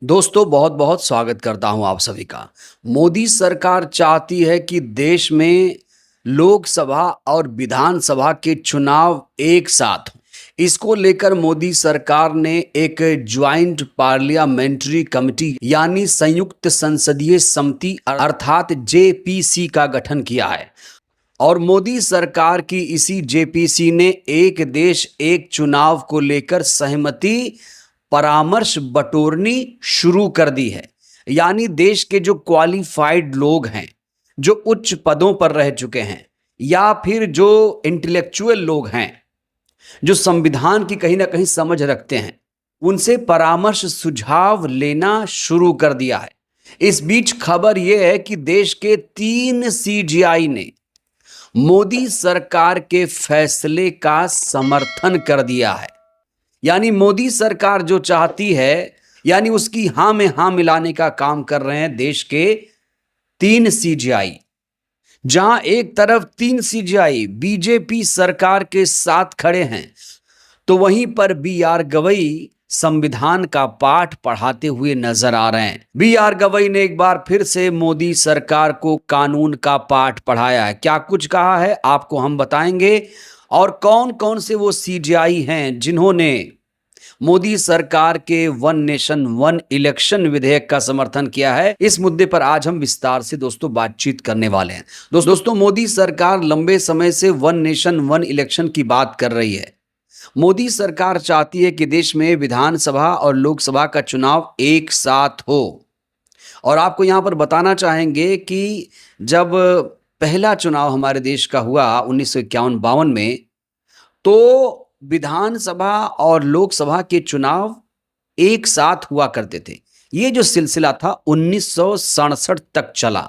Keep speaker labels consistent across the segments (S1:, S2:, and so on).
S1: दोस्तों बहुत बहुत स्वागत करता हूं आप सभी का। मोदी सरकार चाहती है कि देश में लोकसभा और विधानसभा के चुनाव एक साथ हों। इसको लेकर मोदी सरकार ने एक ज्वाइंट पार्लियामेंट्री कमेटी यानी संयुक्त संसदीय समिति अर्थात जेपीसी का गठन किया है। और मोदी सरकार की इसी जेपीसी ने एक देश एक चुनाव को लेकर सहमति परामर्श बटोरनी शुरू कर दी है। यानी देश के जो क्वालिफाइड लोग हैं, जो उच्च पदों पर रह चुके हैं, या फिर जो इंटेलेक्चुअल लोग हैं, जो संविधान की कहीं ना कहीं समझ रखते हैं, उनसे परामर्श सुझाव लेना शुरू कर दिया है। इस बीच खबर यह है कि देश के 3 सीजीआई ने मोदी सरकार के फैसले का समर्थन कर दिया है। यानी मोदी सरकार जो चाहती है, यानी उसकी हां में हां मिलाने का काम कर रहे हैं देश के 3 सीजीआई। जहां एक तरफ 3 सीजीआई बीजेपी सरकार के साथ खड़े हैं, तो वहीं पर बी.आर. गवई संविधान का पाठ पढ़ाते हुए नजर आ रहे हैं। बी.आर. गवई ने एक बार फिर से मोदी सरकार को कानून का पाठ पढ़ाया है। क्या कुछ कहा है आपको हम बताएंगे, और कौन कौन से वो सीजीआई हैं जिन्होंने मोदी सरकार के वन नेशन वन इलेक्शन विधेयक का समर्थन किया है। इस मुद्दे पर आज हम विस्तार से दोस्तों बातचीत करने वाले हैं। दोस्तों मोदी सरकार लंबे समय से वन नेशन वन इलेक्शन की बात कर रही है। मोदी सरकार चाहती है कि देश में विधानसभा और लोकसभा का चुनाव एक साथ हो। और आपको यहां पर बताना चाहेंगे कि जब पहला चुनाव हमारे देश का हुआ 1951-52 में, तो विधानसभा और लोकसभा के चुनाव एक साथ हुआ करते थे। ये जो सिलसिला था 1967 तक चला।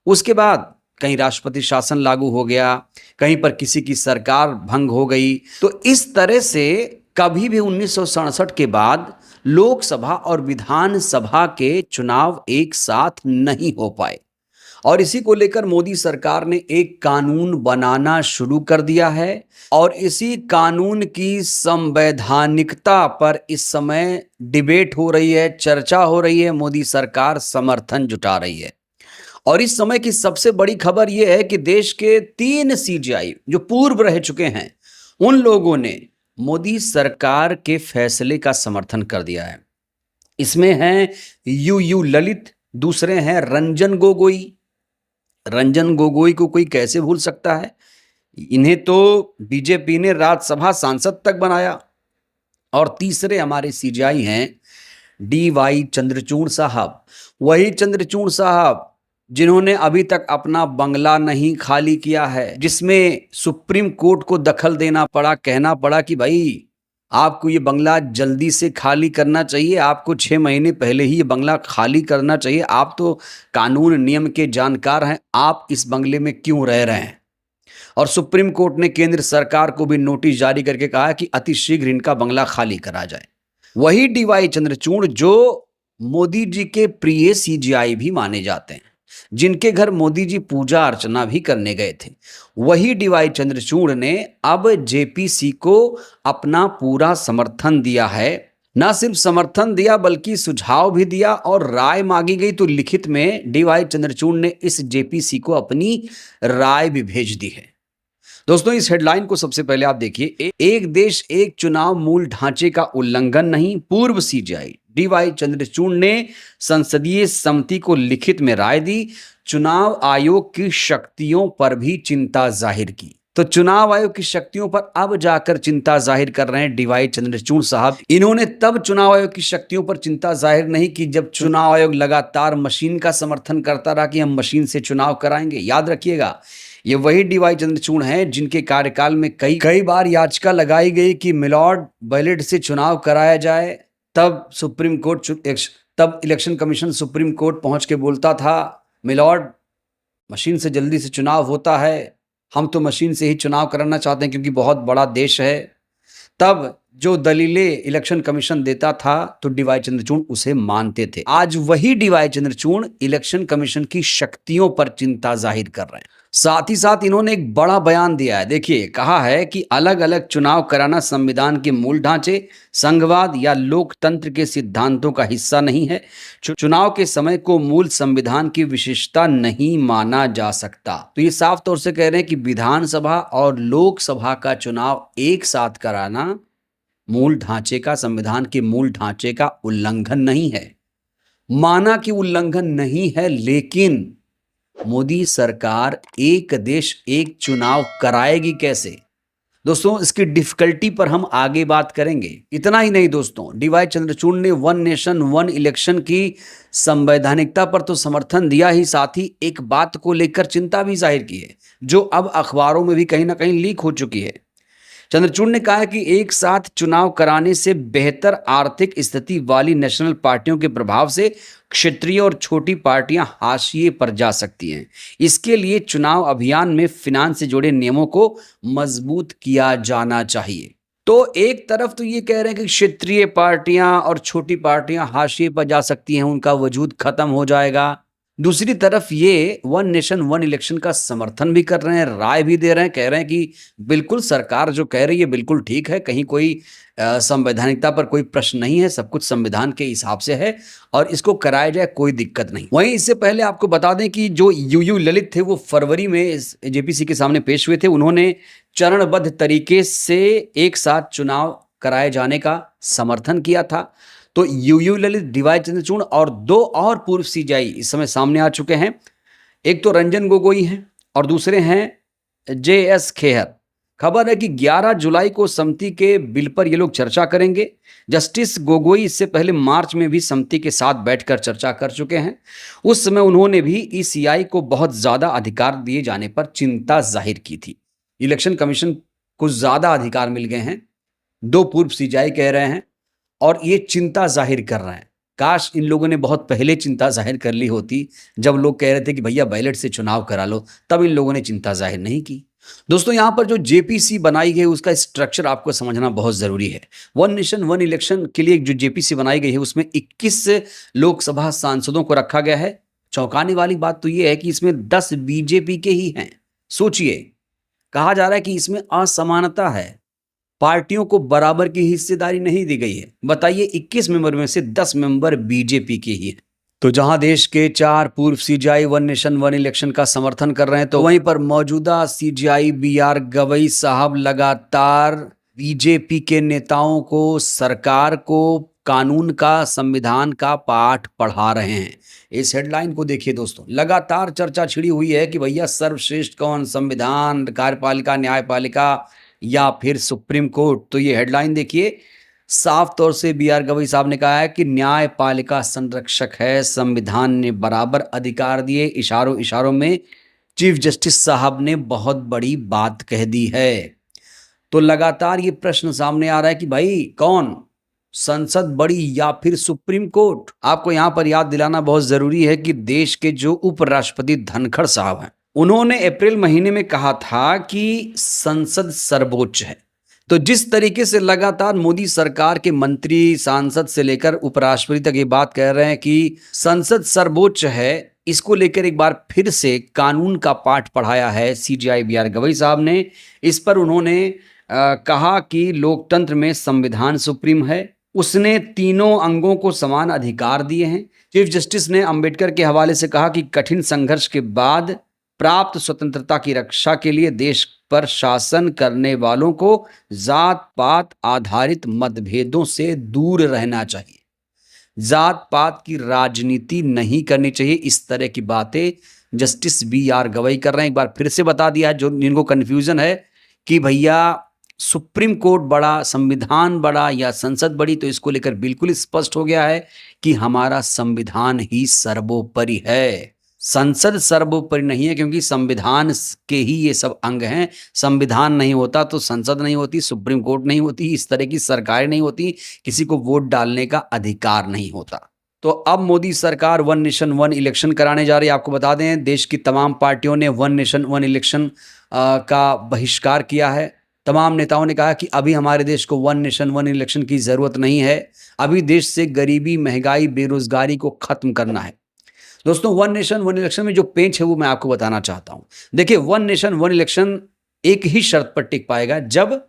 S1: उसके बाद कहीं राष्ट्रपति शासन लागू हो गया, कहीं पर किसी की सरकार भंग हो गई। तो इस तरह से कभी भी 1967 के बाद लोकसभा और विधानसभा के चुनाव एक साथ नहीं हो पाए। और इसी को लेकर मोदी सरकार ने एक कानून बनाना शुरू कर दिया है। और इसी कानून की संवैधानिकता पर इस समय डिबेट हो रही है, चर्चा हो रही है, मोदी सरकार समर्थन जुटा रही है। और इस समय की सबसे बड़ी खबर यह है कि देश के 3 सीजीआई जो पूर्व रह चुके हैं, उन लोगों ने मोदी सरकार के फैसले का समर्थन कर दिया है। इसमें हैं यू ललित, दूसरे हैं रंजन गोगोई। रंजन गोगोई को कोई कैसे भूल सकता है? इन्हें तो बीजेपी ने राज्यसभा सांसद तक बनाया। और तीसरे हमारे सीजीआई हैं डी.वाई. चंद्रचूड़ साहब। वही चंद्रचूड़ साहब जिन्होंने अभी तक अपना बंगला नहीं खाली किया है, जिसमें सुप्रीम कोर्ट को दखल देना पड़ा, कहना पड़ा कि भाई आपको ये बंगला जल्दी से खाली करना चाहिए, आपको 6 महीने पहले ही ये बंगला खाली करना चाहिए, आप तो कानून नियम के जानकार हैं, आप इस बंगले में क्यों रह रहे हैं। और सुप्रीम कोर्ट ने केंद्र सरकार को भी नोटिस जारी करके कहा कि अतिशीघ्र इनका बंगला खाली करा जाए। वही डी.वाई. चंद्रचूड़ जो मोदी जी के प्रिय सीजीआई भी माने जाते हैं, जिनके घर मोदी जी पूजा अर्चना भी करने गए थे, वही डी.वाई. चंद्रचूड़ ने अब जेपीसी को अपना पूरा समर्थन दिया है। ना सिर्फ समर्थन दिया बल्कि सुझाव भी दिया और राय मांगी गई, तो लिखित में डी.वाई. चंद्रचूड़ ने इस जेपीसी को अपनी राय भी भेज दी है। दोस्तों इस हेडलाइन को सबसे पहले आप देखिए। एक देश एक चुनाव मूल ढांचे का उल्लंघन नहीं, पूर्व सीजीआई डी.वाई. चंद्रचूड़ ने संसदीय समिति को लिखित में राय दी। चुनाव आयोग की शक्तियों पर भी चिंता जाहिर की। तो चुनाव आयोग की शक्तियों पर अब जाकर चिंता जाहिर कर रहे हैं डी.वाई. चंद्रचूड़ साहब। इन्होंने तब चुनाव आयोग की शक्तियों पर चिंता जाहिर नहीं की जब चुनाव आयोग लगातार मशीन का समर्थन करता रहा कि हम मशीन से चुनाव कराएंगे। याद रखिएगा, ये वही डी.वाई. चंद्रचूड़ हैं जिनके कार्यकाल में कई बार याचिका लगाई गई कि मिलॉर्ड बैलेट से चुनाव कराया जाए। तब सुप्रीम कोर्ट, तब इलेक्शन कमीशन सुप्रीम कोर्ट पहुंच के बोलता था, मिलॉर्ड मशीन से जल्दी से चुनाव होता है, हम तो मशीन से ही चुनाव कराना चाहते हैं क्योंकि बहुत बड़ा देश है। तब जो दलीलें इलेक्शन कमीशन देता था तो डीवाई चंद्रचूड़ उसे मानते थे। आज वही डीवाई चंद्रचूड़ इलेक्शन कमीशन की शक्तियों पर चिंता जाहिर कर रहे हैं। साथ ही साथ इन्होंने एक बड़ा बयान दिया है। देखिए, कहा है कि अलग अलग चुनाव कराना संविधान के मूल ढांचे, संघवाद या लोकतंत्र के सिद्धांतों का हिस्सा नहीं है। चुनाव के समय को मूल संविधान की विशेषता नहीं माना जा सकता। तो ये साफ तौर से कह रहे हैं कि विधानसभा और लोकसभा का चुनाव एक साथ कराना मूल ढांचे का, संविधान के मूल ढांचे का उल्लंघन नहीं है। माना कि उल्लंघन नहीं है, लेकिन मोदी सरकार एक देश एक चुनाव कराएगी कैसे? दोस्तों, इसकी डिफिकल्टी पर हम आगे बात करेंगे। इतना ही नहीं दोस्तों, डीवाई चंद्रचूड़ ने वन नेशन वन इलेक्शन की संवैधानिकता पर तो समर्थन दिया ही, साथ ही एक बात को लेकर चिंता भी जाहिर की है, जो अब अखबारों में भी कहीं ना कहीं लीक हो चुकी है। चंद्रचूड़ ने कहा कि एक साथ चुनाव कराने से बेहतर आर्थिक स्थिति वाली नेशनल पार्टियों के प्रभाव से क्षेत्रीय और छोटी पार्टियां हाशिए पर जा सकती हैं। इसके लिए चुनाव अभियान में फिनांस से जुड़े नियमों को मजबूत किया जाना चाहिए। तो एक तरफ तो ये कह रहे हैं कि क्षेत्रीय पार्टियां और छोटी पार्टियां हाशिए पर जा सकती हैं, उनका वजूद खत्म हो जाएगा। दूसरी तरफ ये वन नेशन वन इलेक्शन का समर्थन भी कर रहे हैं, राय भी दे रहे हैं, कह रहे हैं कि बिल्कुल सरकार जो कह रही है बिल्कुल ठीक है, कहीं कोई संवैधानिकता पर कोई प्रश्न नहीं है, सब कुछ संविधान के हिसाब से है और इसको कराया जाए, कोई दिक्कत नहीं। वहीं इससे पहले आपको बता दें कि जो यूयू ललित थे वो फरवरी में इस जेपीसी के सामने पेश हुए थे। उन्होंने चरणबद्ध तरीके से एक साथ चुनाव कराए जाने का समर्थन किया था। तो यूयू ललित, डीवाई चंद्रचूड़ और दो और पूर्व सीजेआई इस समय सामने आ चुके हैं। एक तो रंजन गोगोई हैं और दूसरे हैं जेएस खेहर। खबर है कि 11 जुलाई को समिति के बिल पर ये लोग चर्चा करेंगे। जस्टिस गोगोई इससे पहले मार्च में भी समिति के साथ बैठकर चर्चा कर चुके हैं। उस समय उन्होंने भी ईसीआई को बहुत ज्यादा अधिकार दिए जाने पर चिंता जाहिर की थी। इलेक्शन कमीशन को ज्यादा अधिकार मिल गए हैं, दो पूर्व सीजेआई कह रहे हैं और ये चिंता जाहिर कर रहे हैं। काश इन लोगों ने बहुत पहले चिंता जाहिर कर ली होती, जब लोग कह रहे थे कि भैया बैलेट से चुनाव करा लो, तब इन लोगों ने चिंता जाहिर नहीं की। दोस्तों, यहां पर जो जेपीसी बनाई गई उसका स्ट्रक्चर आपको समझना बहुत जरूरी है। वन नेशन वन इलेक्शन के लिए जो जेपीसी बनाई गई है उसमें 21 लोकसभा सांसदों को रखा गया है। चौंकाने वाली बात तो यह है कि इसमें 10 बीजेपी के ही हैं। सोचिए, कहा जा रहा है कि इसमें असमानता है, पार्टियों को बराबर की हिस्सेदारी नहीं दी गई है। बताइए, 21 मेंबर में से 10 मेंबर बीजेपी के ही हैं। तो जहां देश के 4 पूर्व CJI one nation one election का समर्थन कर रहे हैं, तो वहीं पर मौजूदा सीजेआई बीआर गवई साहब लगातार बीजेपी के नेताओं को, सरकार को कानून का, संविधान का पाठ पढ़ा रहे हैं। इस हेडलाइन को देखिए दोस्तों, लगातार चर्चा छिड़ी हुई है कि भैया सर्वश्रेष्ठ कौन, संविधान, कार्यपालिका, न्यायपालिका या फिर सुप्रीम कोर्ट। तो ये हेडलाइन देखिए, साफ तौर से बीआर गवई साहब ने कहा है कि न्यायपालिका संरक्षक है, संविधान ने बराबर अधिकार दिए। इशारों इशारों में चीफ जस्टिस साहब ने बहुत बड़ी बात कह दी है। तो लगातार ये प्रश्न सामने आ रहा है कि भाई कौन, संसद बड़ी या फिर सुप्रीम कोर्ट? आपको यहां पर याद दिलाना बहुत जरूरी है कि देश के जो उपराष्ट्रपति धनखड़ साहब हैं, उन्होंने अप्रैल महीने में कहा था कि संसद सर्वोच्च है। तो जिस तरीके से लगातार मोदी सरकार के मंत्री, सांसद से लेकर उपराष्ट्रपति तक ये बात कह रहे हैं कि संसद सर्वोच्च है, इसको लेकर एक बार फिर से कानून का पाठ पढ़ाया है सीजेआई बीआर गवई साहब ने। इस पर उन्होंने कहा कि लोकतंत्र में संविधान सुप्रीम है, उसने तीनों अंगों को समान अधिकार दिए हैं। चीफ जस्टिस ने अंबेडकर के हवाले से कहा कि कठिन संघर्ष के बाद प्राप्त स्वतंत्रता की रक्षा के लिए देश पर शासन करने वालों को जात पात आधारित मतभेदों से दूर रहना चाहिए, जात पात की राजनीति नहीं करनी चाहिए। इस तरह की बातें जस्टिस बीआर गवई कर रहे हैं। एक बार फिर से बता दिया, जो जिनको कन्फ्यूजन है कि भैया सुप्रीम कोर्ट बड़ा, संविधान बड़ा या संसद बड़ी, तो इसको लेकर बिल्कुल स्पष्ट हो गया है कि हमारा संविधान ही सर्वोपरि है। संसद सर्वोपरि नहीं है, क्योंकि संविधान के ही ये सब अंग हैं। संविधान नहीं होता तो संसद नहीं होती, सुप्रीम कोर्ट नहीं होती, इस तरह की सरकारें नहीं होती, किसी को वोट डालने का अधिकार नहीं होता। तो अब मोदी सरकार वन नेशन वन इलेक्शन कराने जा रही है। आपको बता दें, देश की तमाम पार्टियों ने वन नेशन वन इलेक्शन का बहिष्कार किया है। तमाम नेताओं ने कहा कि अभी हमारे देश को वन नेशन वन इलेक्शन की ज़रूरत नहीं है, अभी देश से गरीबी, महंगाई, बेरोज़गारी को ख़त्म करना है। दोस्तों, वन नेशन वन इलेक्शन में जो पेंच है वो मैं आपको बताना चाहता हूँ। देखिए, वन नेशन वन इलेक्शन एक ही शर्त पर टिक पाएगा, जब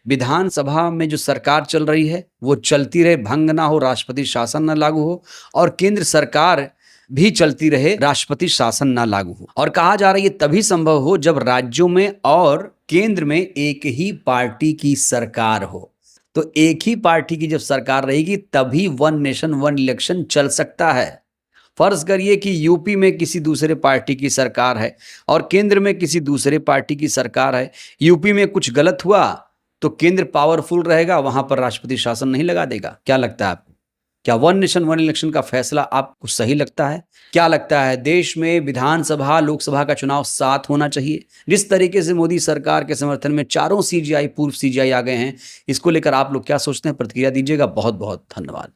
S1: विधानसभा में जो सरकार चल रही है वो चलती रहे, भंग ना हो, राष्ट्रपति शासन ना लागू हो, और केंद्र सरकार भी चलती रहे, राष्ट्रपति शासन ना लागू हो। और कहा जा रहा है ये तभी संभव हो जब राज्यों में और केंद्र में एक ही पार्टी की सरकार हो। तो एक ही पार्टी की जब सरकार रहेगी तभी वन नेशन वन इलेक्शन चल सकता है। फर्ज करिए कि यूपी में किसी दूसरे पार्टी की सरकार है और केंद्र में किसी दूसरे पार्टी की सरकार है। यूपी में कुछ गलत हुआ तो केंद्र पावरफुल रहेगा, वहां पर राष्ट्रपति शासन नहीं लगा देगा। क्या लगता है आपको? क्या वन नेशन वन इलेक्शन का फैसला आपको सही लगता है? क्या लगता है, देश में विधानसभा लोकसभा का चुनाव साथ होना चाहिए? जिस तरीके से मोदी सरकार के समर्थन में चारों सीजीआई, पूर्व सीजीआई आ गए हैं, इसको लेकर आप लोग क्या सोचते हैं? प्रतिक्रिया दीजिएगा। बहुत बहुत धन्यवाद।